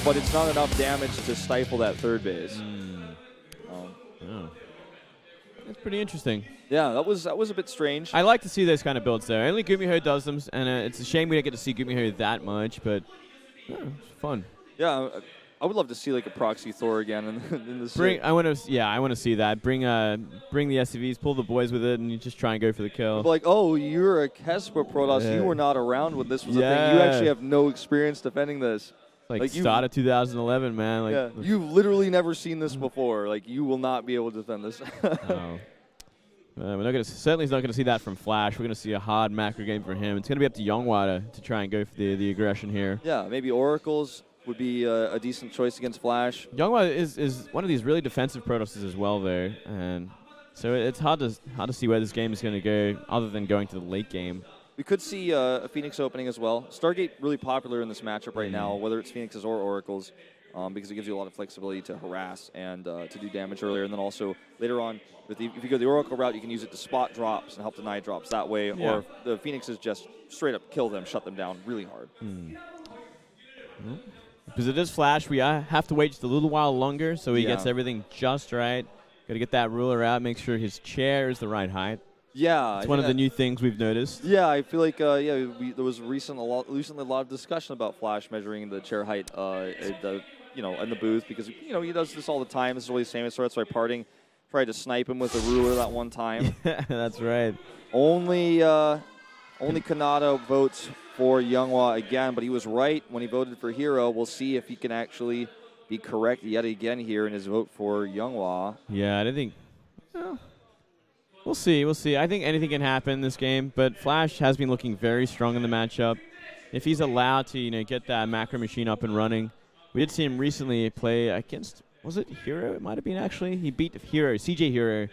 but it's not enough damage to stifle that third base. Yeah. That's pretty interesting. Yeah, that was a bit strange. I like to see those kind of builds, though. Only Gumiho does them, and it's a shame we don't get to see Gumiho that much, but it's fun. Yeah, I would love to see like a proxy Thor again in this. I want to see that. Bring the SCVs, pull the boys with it, and you just try and go for the kill. But like, oh, you're a Kesper Protoss. You were not around when this was a thing. You actually have no experience defending this. Like start of 2011, man. Like, you've literally never seen this before. Like, you will not be able to defend this. No. We're not gonna certainly not going to see that from Flash. We're going to see a hard macro game for him. It's going to be up to YongHwa to try and go for the aggression here. Yeah, maybe Oracles would be a decent choice against Flash. YongHwa is one of these really defensive Protosses as well, though, and so it's hard to see where this game is going to go, other than going to the late game. We could see a Phoenix opening as well. Stargate really popular in this matchup right now, whether it's Phoenixes or Oracles, because it gives you a lot of flexibility to harass and to do damage earlier, and then also later on, if you go the Oracle route, you can use it to spot drops and help deny drops that way, or the Phoenixes just straight up kill them, shut them down really hard. Because it is Flash, we have to wait just a little while longer so he gets everything just right. Got to get that ruler out, make sure his chair is the right height. Yeah, it's one of the new things we've noticed. Yeah, I feel like there was recently a lot of discussion about Flash measuring the chair height, in the booth, because he does this all the time. This is always famous. So that's why Parting tried to snipe him with a ruler that one time. Yeah, that's right. Only Kanata votes for YongHwa again, but he was right when he voted for Hero. We'll see if he can actually be correct yet again here in his vote for YongHwa. Yeah, I don't think. Well, we'll see. We'll see. I think anything can happen in this game, but Flash has been looking very strong in the matchup. If he's allowed to, get that macro machine up and running, we did see him recently play against. Was it Hero? It might have been actually. He beat Hero, CJ Hero,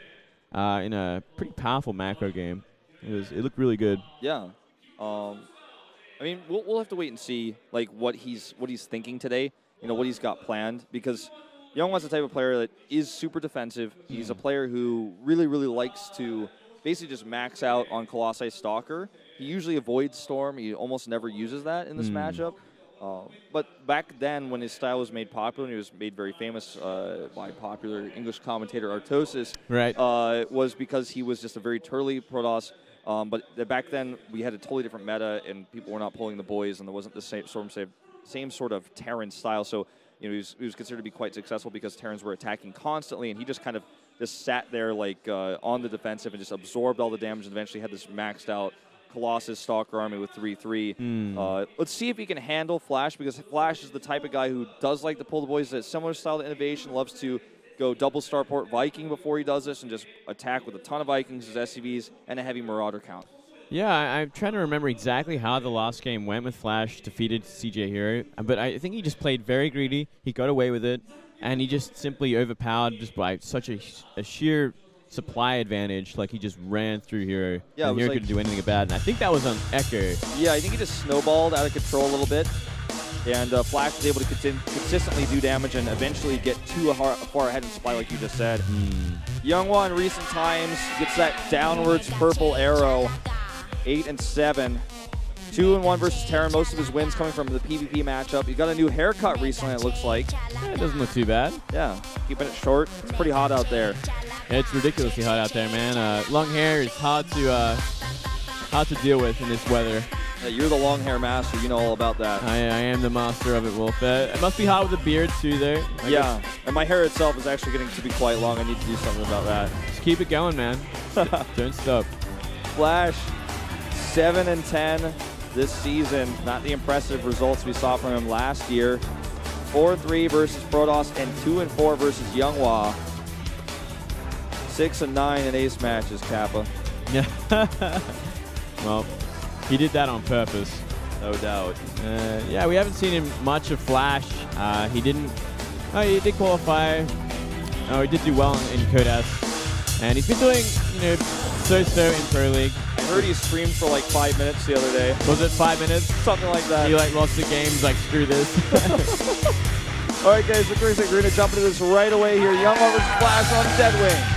in a pretty powerful macro game. It looked really good. Yeah. I mean, we'll have to wait and see like what he's thinking today. What he's got planned, because YongHwa's the type of player that is super defensive. He's a player who really, really likes to basically just max out on Colossi Stalker. He usually avoids Storm. He almost never uses that in this matchup. But back then, when his style was made popular, and he was made very famous by popular English commentator Artosis, right, was because he was just a very turly Protoss. But back then, we had a totally different meta, and people were not pulling the boys, and there wasn't the same sort of Terran style. So he was considered to be quite successful because Terrans were attacking constantly, and he just kind of just sat there like on the defensive and just absorbed all the damage, and eventually had this maxed out Colossus Stalker army with 3/3. Let's see if he can handle Flash, because Flash is the type of guy who does like to pull the boys. A similar style to Innovation, loves to go double Starport Viking before he does this and just attack with a ton of Vikings, his SCVs, and a heavy Marauder count. Yeah, I'm trying to remember exactly how the last game went with Flash defeated CJ Hero, but I think he just played very greedy. He got away with it, and he just simply overpowered just by such a sheer supply advantage. Like, he just ran through Hero, and Hero couldn't do anything about it. And I think that was on Echo. Yeah, I think he just snowballed out of control a little bit, and Flash was able to consistently do damage and eventually get too far ahead in supply, like you just said. YongHwa in recent times gets that downwards purple arrow. 8-7, 2-1 versus Terran. Most of his wins coming from the PvP matchup. He got a new haircut recently, it looks like. Yeah, it doesn't look too bad. Yeah, keeping it short. It's pretty hot out there. It's ridiculously hot out there, man. Long hair is hard to deal with in this weather. Yeah, you're the long hair master. You know all about that. I am the master of it, Wolf. It must be hot with a beard too, though. Yeah, and my hair itself is actually getting to be quite long. I need to do something about that. Just keep it going, man. Don't stop. Flash. 7-10 this season. Not the impressive results we saw from him last year. 4-3 versus Protoss and 2-4 versus YongHwa. 6-9 in ace matches, Kappa. Yeah. Well, he did that on purpose. No doubt. Yeah, we haven't seen him much of Flash. He didn't. Oh, he did qualify. Oh, he did do well in Codas. And he's been doing, so-so in Pro League. I heard he streamed for like 5 minutes the other day. Was it 5 minutes? Something like that. He lost the game. He's like, screw this. All right, guys, we're going to jump into this right away here. YongHwa versus Flash on Deadwing.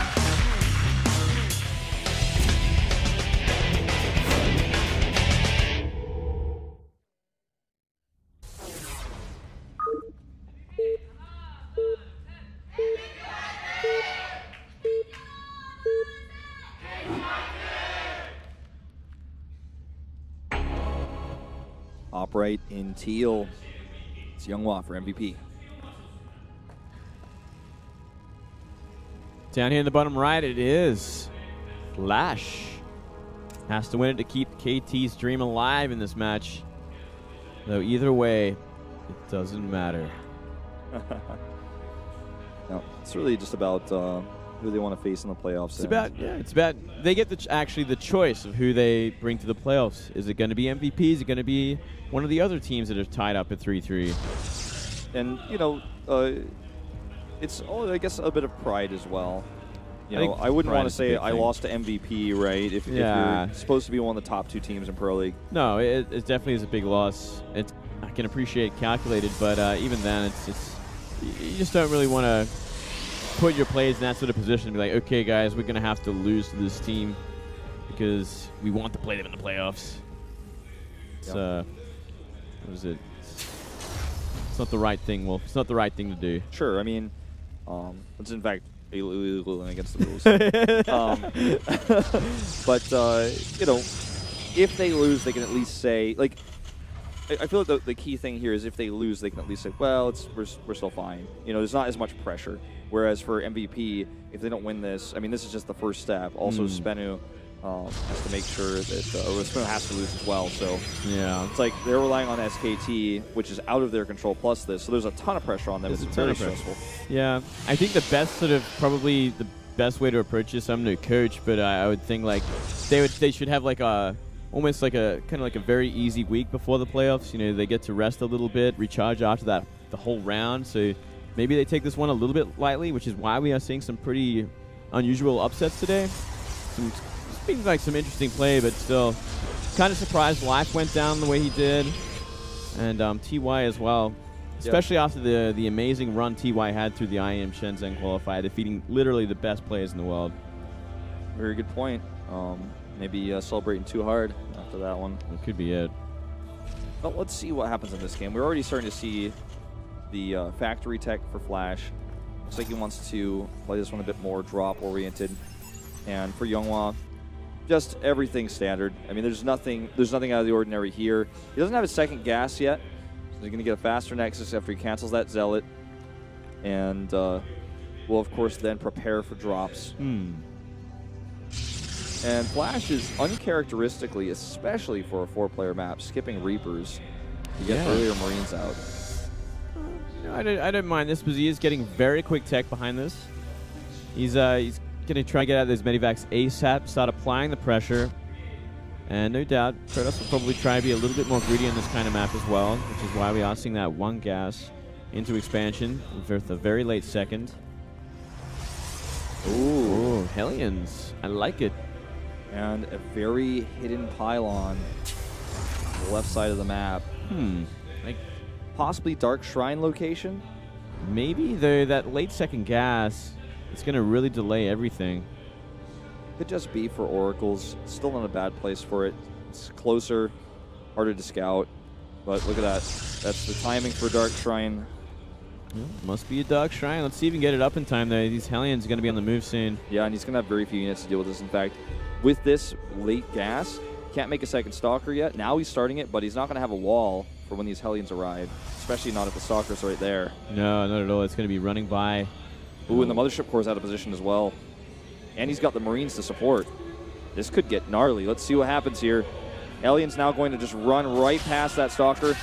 top right in teal. It's YongHwa for MVP. Down here in the bottom right, it is Flash. Has to win it to keep KT's dream alive in this match. Though either way, it doesn't matter. No, it's really just about who they want to face in the playoffs. It's about they get actually the choice of who they bring to the playoffs. Is it going to be MVP? Is it going to be one of the other teams that are tied up at 3-3? And it's I guess a bit of pride as well. I wouldn't want to say I lost to MVP, right? If you're supposed to be one of the top 2 teams in Pro League. No, it definitely is a big loss. I can appreciate calculated, but even then, it's you just don't really want to put your plays in that sort of position and be like, okay, guys, we're going to have to lose to this team because we want to play them in the playoffs. What is it? It's not the right thing, Wolf. It's not the right thing to do. Sure. I mean, it's in fact illegal and against the rules. But if they lose, they can at least say, like, I feel like the key thing here is if they lose, they can at least say, well, we're still fine. There's not as much pressure. Whereas for MVP, if they don't win this, I mean, this is just the first step. Also, Spenu has to make sure that Spenu has to lose as well. So yeah, it's like they're relying on SKT, which is out of their control, plus this. So there's a ton of pressure on them. It's very stressful. Yeah, I think the best probably the best way to approach this. I'm no coach, but I would think like they should have like almost like a kind of like a very easy week before the playoffs. They get to rest a little bit, recharge after the whole round. So maybe they take this one a little bit lightly, which is why we are seeing some pretty unusual upsets today. Seems like some interesting play, but still kind of surprised Life went down the way he did. And TY as well, especially after the amazing run TY had through the IEM Shenzhen qualifier, defeating literally the best players in the world. Very good point. Maybe celebrating too hard after that one. It could be it. But let's see what happens in this game. We're already starting to see the factory tech for Flash. Looks like he wants to play this one a bit more drop-oriented. And for YongHwa, just everything standard. I mean, there's nothing out of the ordinary here. He doesn't have his second gas yet, so he's going to get a faster Nexus after he cancels that Zealot. And will, of course, then prepare for drops. And Flash is uncharacteristically, especially for a 4-player map, skipping Reapers to get earlier Marines out. I don't mind this, because he is getting very quick tech behind this. He's going to try and get out of those Medivacs ASAP, start applying the pressure. And no doubt, Protoss will probably try to be a little bit more greedy on this kind of map as well, which is why we are seeing that 1 gas into expansion with a very late second. Ooh, Hellions. I like it. And a very hidden pylon on the left side of the map. Like possibly Dark Shrine location? Maybe, though, that late second gas, it's going to really delay everything. Could just be for Oracles. Still not a bad place for it. It's closer, harder to scout. But look at that. That's the timing for Dark Shrine. Must be a Dark Shrine. Let's see if we can get it up in time, though. These Hellions are going to be on the move soon. Yeah, and he's going to have very few units to deal with this. In fact, with this late gas, can't make a second Stalker yet. Now he's starting it, but he's not going to have a wall for when these Hellions arrive, especially not if the Stalker's right there. No, not at all. It's going to be running by. Ooh, and the Mothership Core's out of position as well. And he's got the Marines to support. This could get gnarly. Let's see what happens here. Hellions now going to just run right past that Stalker.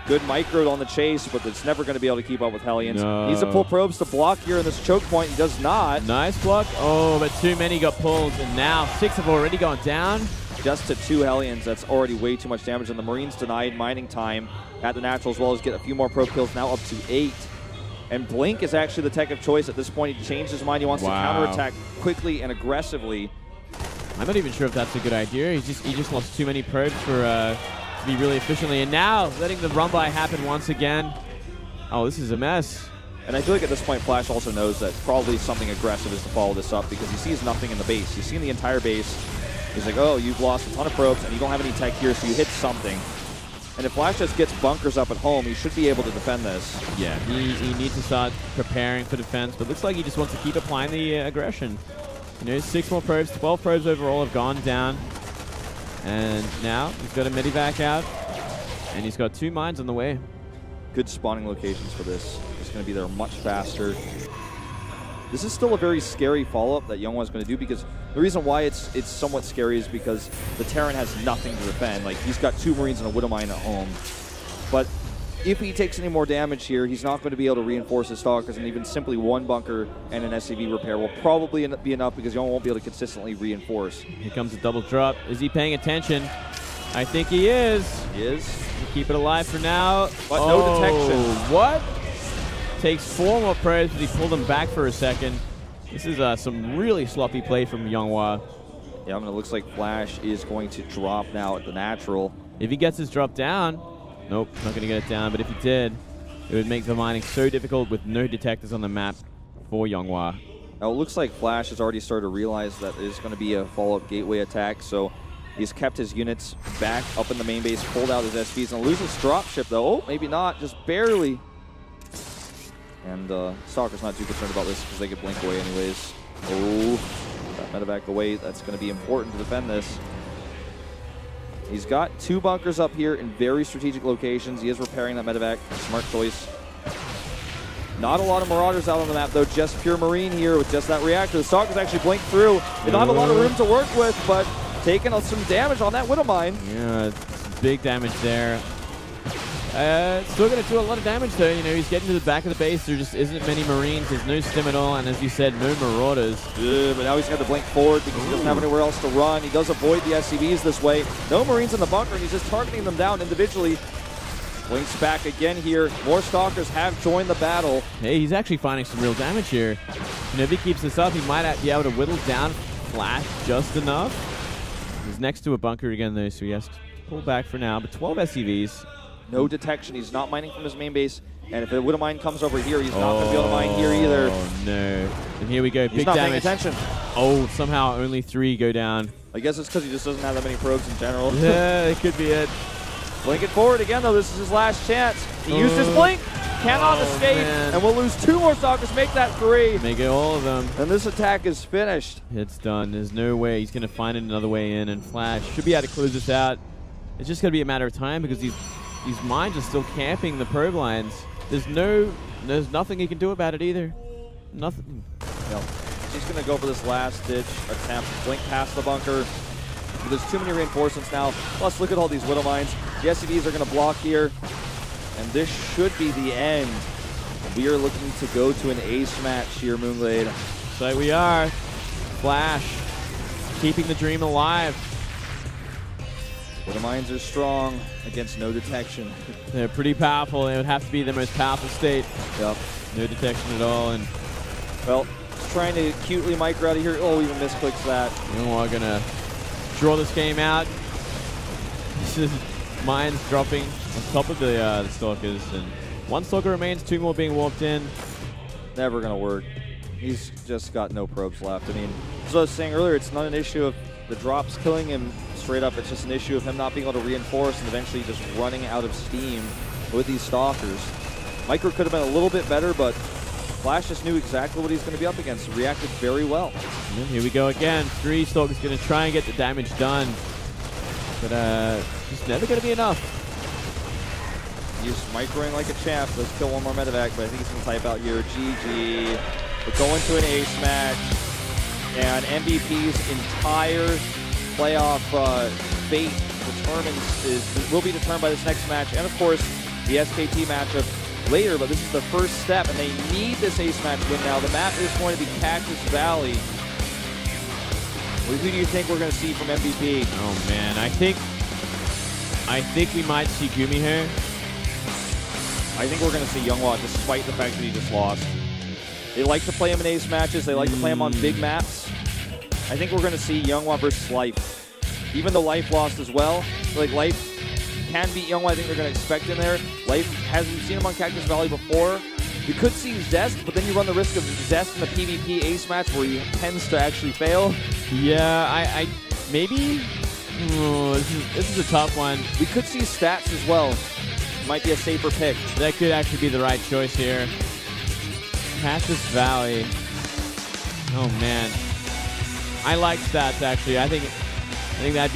Good micro on the chase, but it's never going to be able to keep up with Hellions. No. Needs to pull probes to block here in this choke point. He does not. Nice block. Oh, but too many got pulled, and now 6 have already gone down. Just to 2 Hellions. That's already way too much damage, and the Marines denied mining time at the natural, as well as get a few more probe kills, now up to 8. And Blink is actually the tech of choice at this point. He changed his mind. He wants to counterattack quickly and aggressively. I'm not even sure if that's a good idea. He just lost too many probes for to be really efficiently. And now letting the run by happen once again. Oh, this is a mess. And I feel like at this point, Flash also knows that probably something aggressive is to follow this up, because he sees nothing in the base. He's seen the entire base. He's like, oh, you've lost a ton of probes, and you don't have any tech here, so you hit something. And if Flash just gets bunkers up at home, he should be able to defend this. Yeah, he needs to start preparing for defense, but looks like he just wants to keep applying the aggression. You know, 6 more probes, 12 probes overall have gone down. And now he's got a Medivac out. And he's got 2 mines on the way. Good spawning locations for this. It's going to be there much faster. This is still a very scary follow-up that YongHwa is going to do, because the reason why it's somewhat scary is because the Terran has nothing to defend. Like, he's got 2 Marines and a Widow Mine at home. But if he takes any more damage here, he's not going to be able to reinforce his Stalkers, and even simply 1 bunker and an SCV repair will probably be enough, because YongHwa won't be able to consistently reinforce. Here comes a double drop. Is he paying attention? I think he is. He is. Keep it alive for now. But no detection. What? Takes 4 more probes, but he pulled him back for a second. This is some really sloppy play from YongHwa. Yeah, I mean, it looks like Flash is going to drop now at the natural. If he gets his drop down, nope, not going to get it down. But if he did, it would make the mining so difficult with no detectors on the map for YongHwa. Now, it looks like Flash has already started to realize that there's going to be a follow-up gateway attack, so he's kept his units back up in the main base, pulled out his SPs, and loses dropship, though. Oh, maybe not, just barely. And Stalker's not too concerned about this because they could blink away anyways. Oh, that medevac away. That's going to be important to defend this. He's got 2 bunkers up here in very strategic locations. He is repairing that medevac. Smart choice. Not a lot of Marauders out on the map, though. Just pure Marine here with just that reactor. The Stalkers actually blink through. They don't have a lot of room to work with, but taking some damage on that Widow Mine. Yeah, big damage there. Still going to do a lot of damage, though. You know, he's getting to the back of the base. There just isn't many Marines. There's no stim at all, and as you said, no Marauders. But now he's got to blink forward because he doesn't have anywhere else to run. He does avoid the SCVs this way. No Marines in the bunker, and he's just targeting them down individually. Blinks back again here. More Stalkers have joined the battle. Hey, he's actually finding some real damage here. You know, if he keeps this up, he might be able to whittle down Flash just enough. He's next to a bunker again, though, so he has to pull back for now. But 12 SCVs. No detection. He's not mining from his main base. And if a Widow Mine comes over here, he's not going to be able to mine here either. Oh, no. And here we go. He's big not damage. paying attention. Oh, somehow only 3 go down. I guess it's because he just doesn't have that many probes in general. Yeah, it could be it. Blinking forward again, though. This is his last chance. He used his blink. Cannot escape. Man. And we'll lose 2 more Stalkers. Make that 3. Make it all of them. And this attack is finished. It's done. There's no way he's going to find another way in. And Flash should be able to close this out. It's just going to be a matter of time because these mines are still camping the probe lines. There's nothing he can do about it either. Nothing. No. He's going to go for this last-ditch attempt. Blink past the bunker. There's too many reinforcements now. Plus, look at all these Widow Mines. The SCVs are going to block here. And this should be the end. We are looking to go to an ace match here, Moonglade. So we are. Flash keeping the dream alive. Widow Mines are strong against no detection. They're pretty powerful. They would have to be the most powerful state. Yep. No detection at all. And well, trying to cutely micro out of here. Oh, even misclicks that. YongHwa gonna draw this game out. This is mines dropping on top of the Stalkers, and 1 Stalker remains, 2 more being warped in. Never gonna work. He's just got no probes left. I mean, as I was saying earlier, it's not an issue of the drops killing him straight up. It's just an issue of him not being able to reinforce and eventually just running out of steam with these Stalkers. Micro could have been a little bit better, but Flash just knew exactly what he's going to be up against. Reacted very well. And here we go again. 3 Stalkers going to try and get the damage done. But it's never going to be enough. He's microing like a champ. Let's kill 1 more medevac, but I think he's going to type out here, GG. We're going to an ace match. And MVP's entire playoff fate will be determined by this next match. And, of course, the SKT matchup later, but this is the first step, and they need this ace match win now. The map is going to be Cactus Valley. Who do you think we're going to see from MVP? Oh man, I think we might see Gumi here. I think we're going to see YongHwa, despite the fact that he just lost. They like to play him in ace matches. They like to play him on big maps. I think we're going to see YongHwa versus Life. Even though Life lost as well, like Life can beat YongHwa. I think they're going to expect him there. Life hasn't seen him on Cactus Valley before. You could see Zest, but then you run the risk of Zest in the PvP ace match where he tends to actually fail. Yeah, I maybe. Oh, this is a tough one. We could see Stats as well. Might be a safer pick. That could actually be the right choice here. Cactus Valley. Oh man, I like Stats actually. I think that'd be